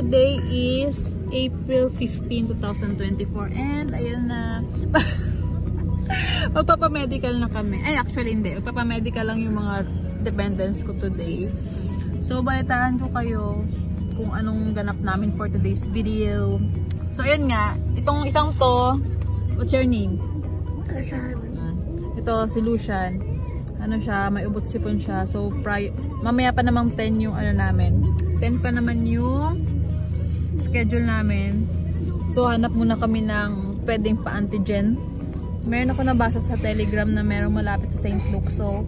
today is April 15, 2024. And ayun na. Magpapamedical na kami. Ay, actually hindi. Magpapamedical lang yung mga dependents ko today. So, balitaan ko kayo kung anong ganap namin for today's video. So, ayun nga. Itong isang to, what's your name? Ito, si Lucian. Ano siya, may ubot sipon siya. So, mamaya pa namang 10 yung ano namin. 10 pa naman yung schedule namin. So, hanap muna kami ng pwedeng pa-antigen. Meron ako nabasa sa Telegram na merong malapit sa St. Luke. So,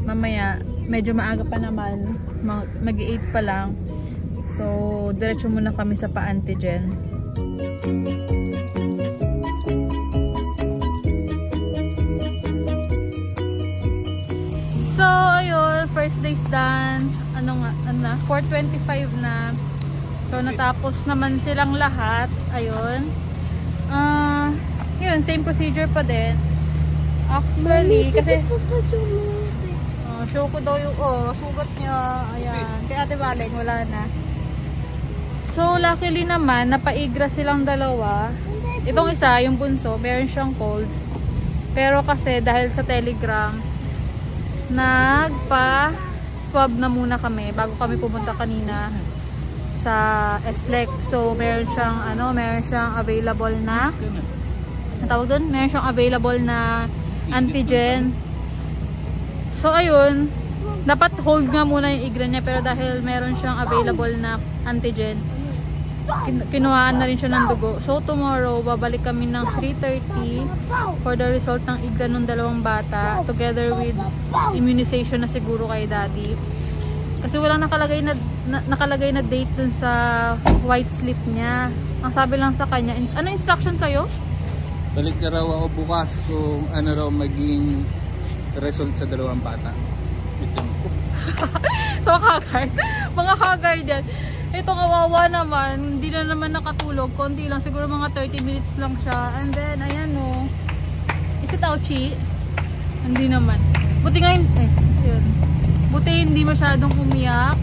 mamaya, medyo maaga pa naman. Mag-8 pa lang. So, diretso muna kami sa pa-antigen. So, ayun. First day's done. Ano na? 4:25 na. So, natapos naman silang lahat. Ayun. Yun, same procedure pa din. Actually, kasi show ko daw yung sugat niya. Ayan. Kaya Ate Baleng, wala na. So, luckily naman, napaigra silang dalawa. Itong isa, yung bunso, meron siyang cold. Pero kasi, dahil sa Telegram, nagpa-swab na muna kami bago kami pumunta kanina sa SLEC. So, meron siyang available na meron siyang available na antigen. So, ayun, dapat hold nga muna yung igra niya, pero dahil meron siyang available na antigen, kinuhaan na rin siya ng dugo. So, tomorrow, babalik kami ng 3:30 for the result ng igra ng dalawang bata, together with immunization na siguro kay Daddy. Kasi walang nakalagay na date dun sa white slip niya. Ang sabi lang sa kanya, ano instruction sa'yo? Balik ka raw ako bukas kung ano raw maging result sa dalawang bata. So, haggard. Mga haggard yan. Ito kawawa naman. Hindi na naman nakatulog. Konti lang. Siguro mga 30 minutes lang siya. And then, ayan o. Is it ouchie? Hindi naman. Buti nga yun. Buti hindi masyadong umiyak.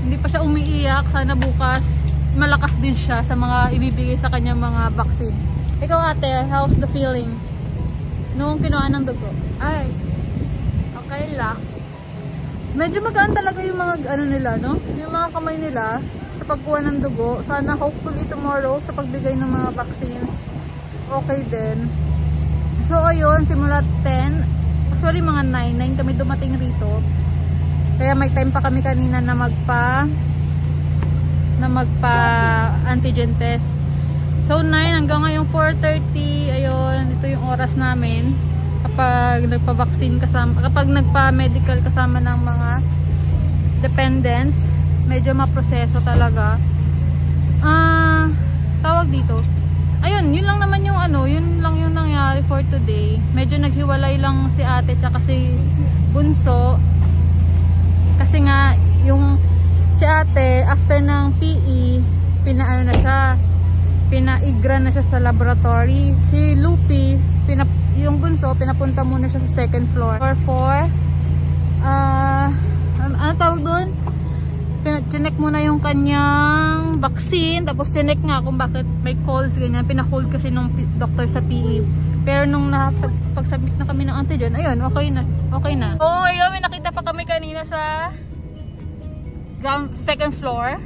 Hindi pa siya umiiyak. Sana bukas malakas din siya sa mga ibibigay sa kanyang mga vaccine. Ikaw ate, how's the feeling? Nung kinuha ng dugo? Ay, okay lang. Medyo magaan talaga yung mga ano nila, no? Yung mga kamay nila sa pagkuha ng dugo. Sana hopefully tomorrow sa pagbigay ng mga vaccines, okay din. So ayun, simula 10, actually mga 9 kami dumating rito. Kaya may time pa kami kanina na magpa antigen test. So 9 hanggang ngayong 4:30, ayun, ito yung oras namin kapag nagpa-vaccine kasama, kapag nagpa-medical kasama ng mga dependents. Medyo maproseso talaga. Tawag dito. Ayun, yun lang naman yung yun lang yung nangyari for today. Medyo naghiwalay lang si ate tsaka si bunso. Kasi nga yung si ate after ng PE, pinaigra na siya sa laboratory. Si Lupi, yung bunso, pinapunta muna siya sa second floor. Ano tawag doon? Chinek muna yung kanyang vaccine, tapos chinek nga kung bakit may calls, ganyan. Pina-hold kasi nung doctor sa PE. Pero nung pag-submit na kami ng antigen, ayun, okay na. Oh, ayun, may nakita pa kami kanina sa second floor.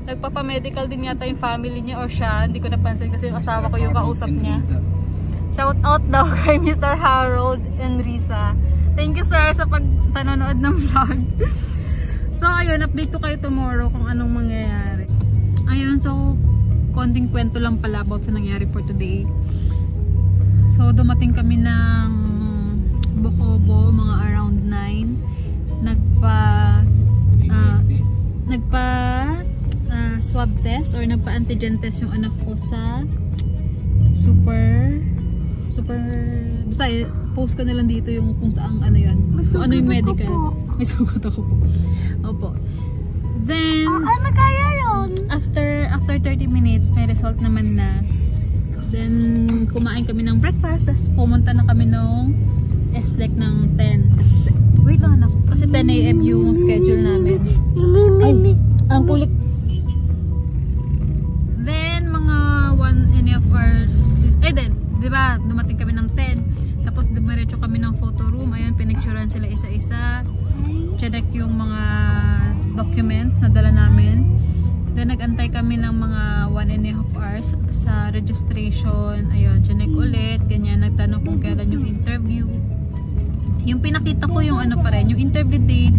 Nagpapamedical din yata yung family niya or siya. Hindi ko napansin kasi yung asawa ko yung kausap niya. Shout out daw kay Mr. Harold and Risa. Thank you sir sa pagtanonood ng vlog. So ayun, update ko kayo tomorrow kung anong mangyayari. Ayun, so konting kwento lang pala about sa nangyari for today. So dumating kami ng Bocobo mga around 9. Nagpa swab test or nagpa-antigen test yung anak ko sa super basta post ko na lang dito yung kung saan yun, kung ano yung medical. May sugot ako po. Opo. Then ano kaya yun? After 30 minutes may result naman na. Then kumain kami ng breakfast, tapos pumunta na kami nung SLEC ng 10. Wait lang anak, kasi 10 AM yung schedule namin. Ay, ang kulit. Ay, di ba, dumating kami ng 10. Tapos dumiretso kami ng photo room. Ayun, pinicturean sila isa-isa. Check yung mga documents na dala namin. Then nag-antay kami ng mga 1.5 hours sa registration. Ayun, check ulit. Ganyan, nagtanong kung kailan yung interview. Yung pinakita ko yung ano pa rin, yung interview date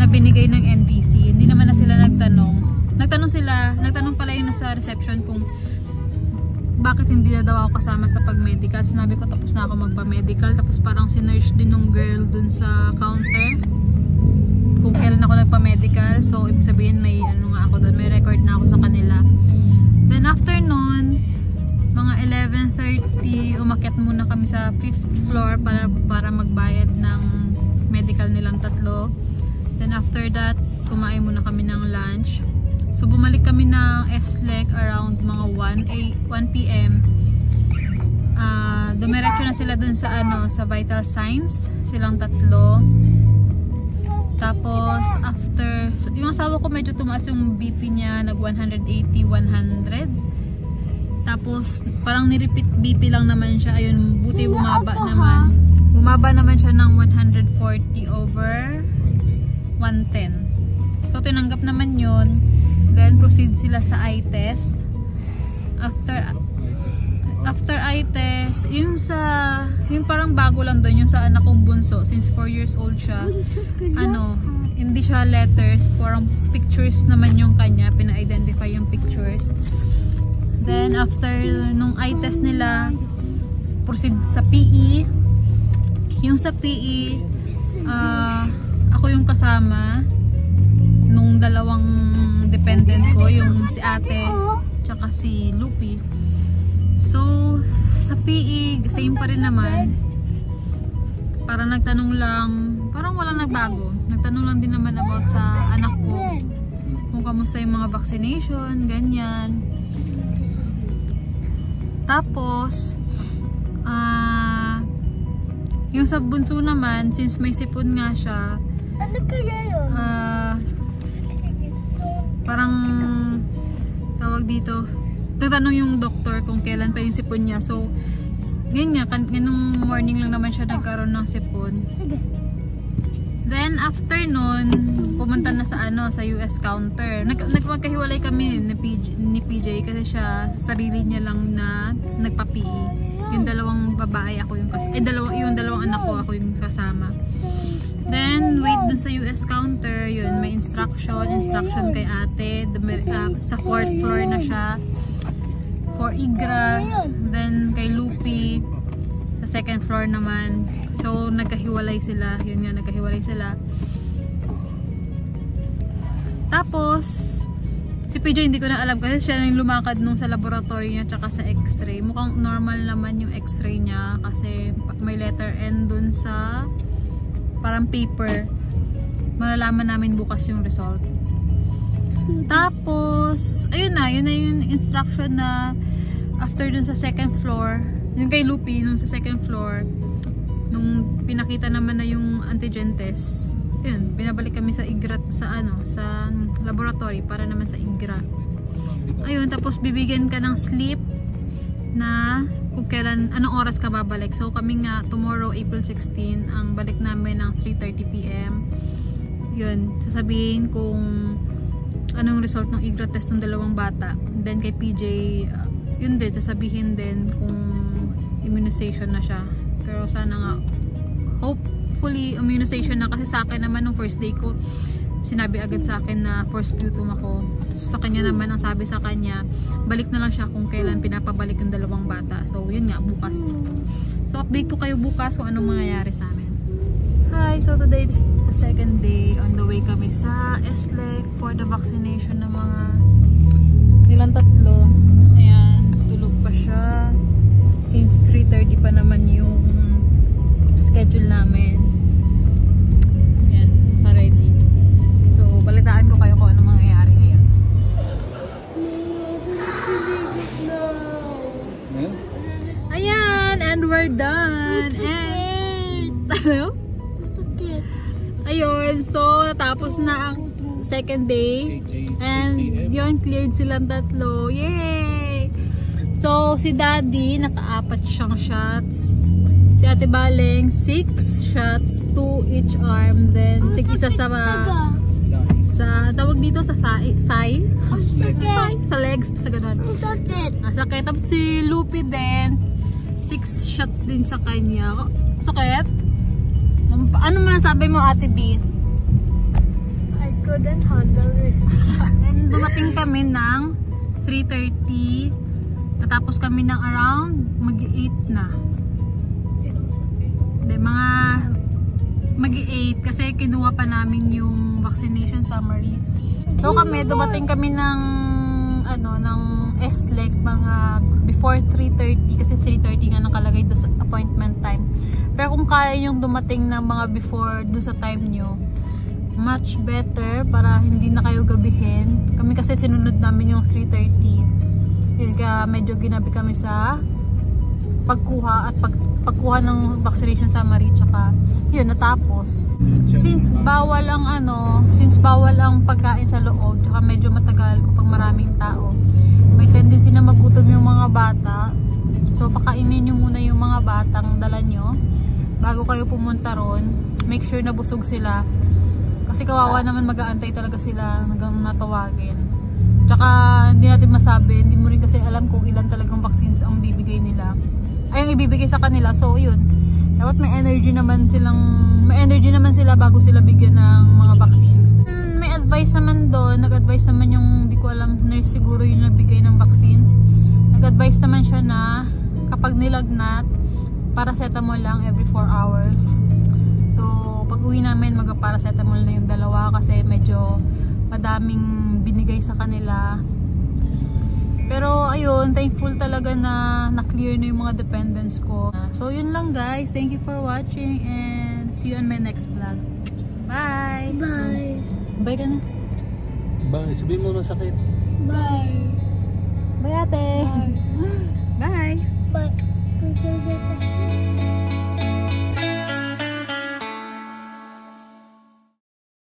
na binigay ng NTC. Hindi naman na sila nagtanong. Nagtanong pala yung nasa reception kung bakit hindi na daw ako kasama sa pag-medical. Sinabi ko tapos na ako magpa-medical. Tapos parang sinerge din ng girl dun sa counter kung kailan ako nagpa-medical. So ibig sabihin may ano nga ako doon, may record na ako sa kanila. Then after nun, mga 11:30 umakyat muna kami sa 5th floor para magbayad ng medical nilang tatlo. Then after that, kumain muna kami ng lunch. So bumalik kami ng SLEC around mga 1 PM. Dumiretso na sila dun sa ano, sa vital signs, silang tatlo. Tapos after, yung asawa ko medyo tumaas yung BP niya, nag 180/100. Tapos parang ni-repeat BP lang naman siya. Ayun, buti bumaba naman. Bumaba naman siya ng 140/110. So tinanggap naman yun. Then proceed sila sa eye test. After eye test, yung parang bago lang doon yung sa anak kong bunso, since 4 years old siya. Hindi siya letters, parang pictures naman yung kanya, pina-identify yung pictures. Then after nung eye test nila, proceed sa PE. Yung sa PE, ako yung kasama nung dalawang dependent ko, yung si ate tsaka si Lupi. So sa PE same pa rin naman, parang nagtanong lang, parang walang nagbago, nagtanong lang din naman about sa anak ko kung kamusta yung mga vaccination, ganyan. Tapos yung sa bunso naman, since may sipon nga siya, parang tawag dito, nagtanong yung doktor kung kailan pa yung sipon niya. So yun nga, ganung morning lang naman siya nagkaroon ng sipon. Then after nun, pumunta na sa sa US counter. Nagmagkahiwalay kami ni PJ kasi siya sarili niya lang na nagpa-PE. Yung dalawang babae ako yung yung dalawang anak ko ako yung kasama. Then wait dun sa US counter, yun may instruction kay ate. Sa 4th floor na siya for Igra. Then kay Lupi sa 2nd floor naman. So nagkahiwalay sila. Yun nga, nagkahiwalay sila. Tapos si PJ hindi ko na alam kasi siya yung lumakad nung sa laboratory niya tsaka sa x-ray. Mukhang normal naman yung x-ray niya kasi may letter N dun sa parang paper. Malalaman namin bukas yung result. Tapos ayun na yung instruction na after dun sa 2nd floor, yung kay Lupi nung sa 2nd floor, nung pinakita naman na yung antigen test, yun, pinabalik kami sa IGRA sa laboratory para naman sa IGRA. Ayun, tapos bibigyan ka ng slip na kung kailan, anong oras ka babalik. So kami nga tomorrow April 16, ang balik namin ng 3:30 PM. Yun, sasabihin kung anong result ng IGRA test ng dalawang bata. Then kay PJ, yun din, sasabihin din kung immunization na siya. Pero sana nga, hopefully immunization na, kasi sa akin naman nung first day ko, sinabi agad sa akin na first sputum ako. So, sa kanya naman, ang sabi sa kanya, balik na lang siya kung kailan pinapabalik yung dalawang bata. So yun nga, bukas. So update ko kayo bukas kung anong mangyayari sa amin. Hi! So today is the 2nd day. On the way kami sa SLEC for the vaccination ng mga nilang tatlo. Ayan, tulog pa siya. Since 3:30 pa naman yung schedule namin. Ayan, ready. So, balitaan ko kayo kung anong mangyayari ngayon. Ayan, and we're done. And, ano? Ayun, so natapos na ang 2nd day. And yun, cleared silang tatlo. Yay! So, So, si Daddy, naka-4 siyang shots. Si Ate Baleng, 6 shots, 2 each arm. Then, tig-isa sa tawag dito sa thigh? Sa legs, sa ganun. Sakit. Tapos si Lupi din, 6 shots din sa kanya. Sakit? Ano masabi mo, Ate B? I couldn't handle it. Then, dumating kami ng 3:30. Natapos kami ng around mag-8 na. Then, mga mag-8 kasi kinuha pa namin yung vaccination summary. So kami, dumating kami ng ng SLEC mga before 3:30 kasi 3:30 nga nakalagay doon sa appointment time. Pero kung kaya yung dumating ng mga before doon sa time nyo, much better para hindi na kayo gabihin. Kami kasi sinunod namin yung 3:30. Yun, kaya medyo ginabi kami sa pagkuha at pagkuha ng vaccination summary, tsaka yun, natapos. Since bawal ang pagkain sa loob, tsaka medyo matagal kapag maraming tao, may tendency na magutom yung mga bata. So pakainin nyo muna yung mga batang dala nyo bago kayo pumunta ron. Make sure na busog sila kasi kawawa naman, mag-aantay talaga sila hanggang natawagin. Tsaka hindi natin masabi, hindi mo rin kasi alam kung ilan talagang vaccines ang bibigay nila, ay ang ibibigay sa kanila. So yun, dapat may energy naman sila bago sila bigyan ng mga vaccine. May advice naman doon, nag-advise naman yung, hindi ko alam, nurse siguro yung nagbigay ng vaccines. Nag-advise naman siya na kapag nilagnat, paracetamol lang every 4 hours. So pag uwi namin, mag-paracetamol na yung dalawa kasi medyo madaming binigay sa kanila. Pero ayun, thankful talaga na na-clear na yung mga dependents ko. So yun lang guys, thank you for watching and see you on my next vlog. Bye! Bye. Bye ka na. Bye, sabihin mo na sakit. Bye. Bye ate! Bye! Bye.